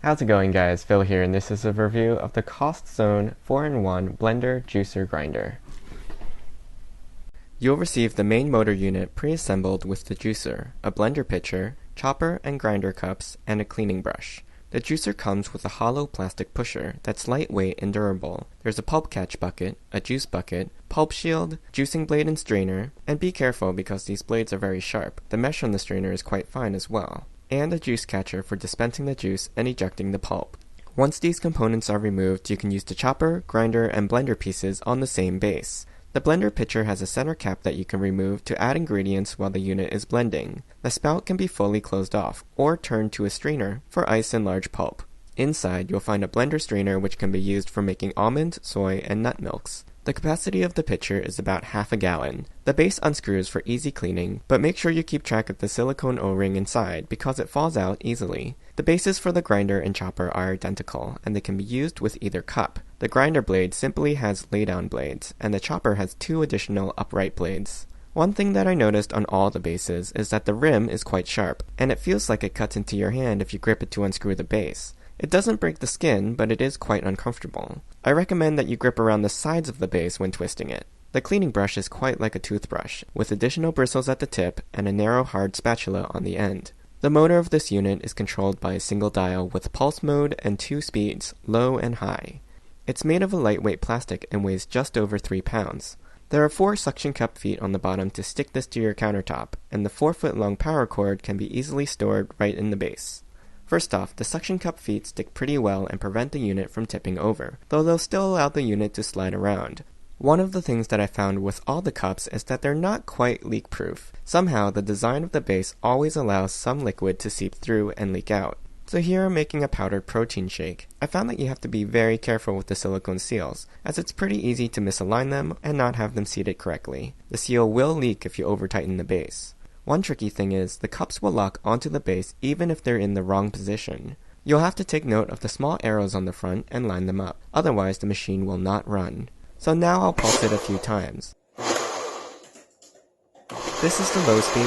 How's it going, guys? Phil here, and this is a review of the Costzon 4-in-1 Blender Juicer Grinder. You'll receive the main motor unit pre-assembled with the juicer, a blender pitcher, chopper and grinder cups, and a cleaning brush. The juicer comes with a hollow plastic pusher that's lightweight and durable. There's a pulp catch bucket, a juice bucket, pulp shield, juicing blade and strainer, and be careful because these blades are very sharp. The mesh on the strainer is quite fine as well, and a juice catcher for dispensing the juice and ejecting the pulp. Once these components are removed, you can use the chopper, grinder, and blender pieces on the same base. The blender pitcher has a center cap that you can remove to add ingredients while the unit is blending. The spout can be fully closed off, or turned to a strainer for ice and large pulp. Inside, you'll find a blender strainer which can be used for making almond, soy, and nut milks. The capacity of the pitcher is about half a gallon. The base unscrews for easy cleaning, but make sure you keep track of the silicone O-ring inside because it falls out easily. The bases for the grinder and chopper are identical, and they can be used with either cup. The grinder blade simply has lay-down blades, and the chopper has 2 additional upright blades. One thing that I noticed on all the bases is that the rim is quite sharp, and it feels like it cuts into your hand if you grip it to unscrew the base. It doesn't break the skin, but it is quite uncomfortable. I recommend that you grip around the sides of the base when twisting it. The cleaning brush is quite like a toothbrush, with additional bristles at the tip and a narrow hard spatula on the end. The motor of this unit is controlled by a single dial with pulse mode and 2 speeds, low and high. It's made of a lightweight plastic and weighs just over 3 pounds. There are 4 suction cup feet on the bottom to stick this to your countertop, and the 4-foot-long power cord can be easily stored right in the base. First off, the suction cup feet stick pretty well and prevent the unit from tipping over, though they'll still allow the unit to slide around. One of the things that I found with all the cups is that they're not quite leak-proof. Somehow, the design of the base always allows some liquid to seep through and leak out. So here I'm making a powdered protein shake. I found that you have to be very careful with the silicone seals, as it's pretty easy to misalign them and not have them seated correctly. The seal will leak if you over-tighten the base. One tricky thing is, the cups will lock onto the base even if they're in the wrong position. You'll have to take note of the small arrows on the front and line them up, otherwise the machine will not run. So now I'll pulse it a few times. This is the low speed,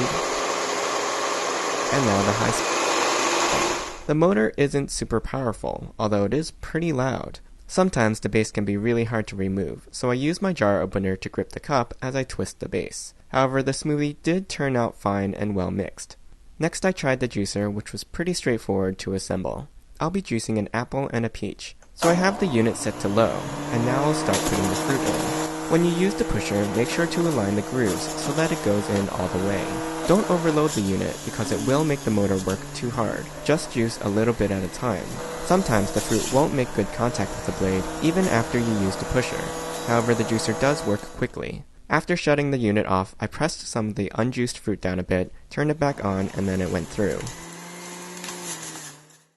and now the high speed. The motor isn't super powerful, although it is pretty loud. Sometimes the base can be really hard to remove, so I use my jar opener to grip the cup as I twist the base. However, the smoothie did turn out fine and well mixed. Next I tried the juicer, which was pretty straightforward to assemble. I'll be juicing an apple and a peach. So I have the unit set to low, and now I'll start putting the fruit in. When you use the pusher, make sure to align the grooves so that it goes in all the way. Don't overload the unit because it will make the motor work too hard. Just juice a little bit at a time. Sometimes the fruit won't make good contact with the blade even after you use the pusher. However, the juicer does work quickly. After shutting the unit off, I pressed some of the unjuiced fruit down a bit, turned it back on, and then it went through.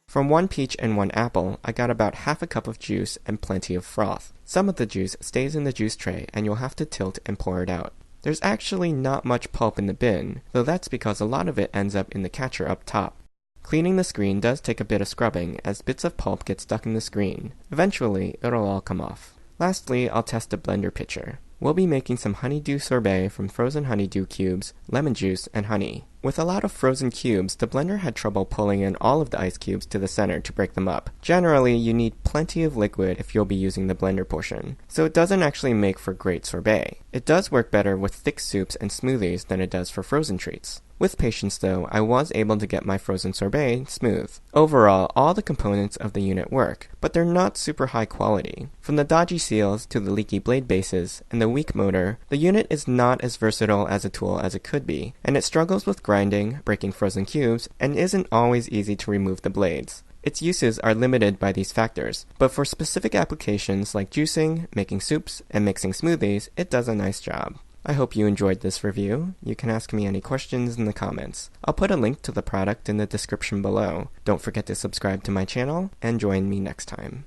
From 1 peach and 1 apple, I got about half a cup of juice and plenty of froth. Some of the juice stays in the juice tray and you'll have to tilt and pour it out. There's actually not much pulp in the bin, though that's because a lot of it ends up in the catcher up top. Cleaning the screen does take a bit of scrubbing as bits of pulp get stuck in the screen. Eventually, it'll all come off. Lastly, I'll test the blender pitcher. We'll be making some honeydew sorbet from frozen honeydew cubes, lemon juice, and honey. With a lot of frozen cubes, the blender had trouble pulling in all of the ice cubes to the center to break them up. Generally, you need plenty of liquid if you'll be using the blender portion, so it doesn't actually make for great sorbet. It does work better with thick soups and smoothies than it does for frozen treats. With patience though, I was able to get my frozen sorbet smooth. Overall, all the components of the unit work, but they're not super high quality. From the dodgy seals to the leaky blade bases and the weak motor, the unit is not as versatile as a tool as it could be, and it struggles with grinding, breaking frozen cubes, and isn't always easy to remove the blades. Its uses are limited by these factors, but for specific applications like juicing, making soups, and mixing smoothies, it does a nice job. I hope you enjoyed this review. You can ask me any questions in the comments. I'll put a link to the product in the description below. Don't forget to subscribe to my channel, and join me next time.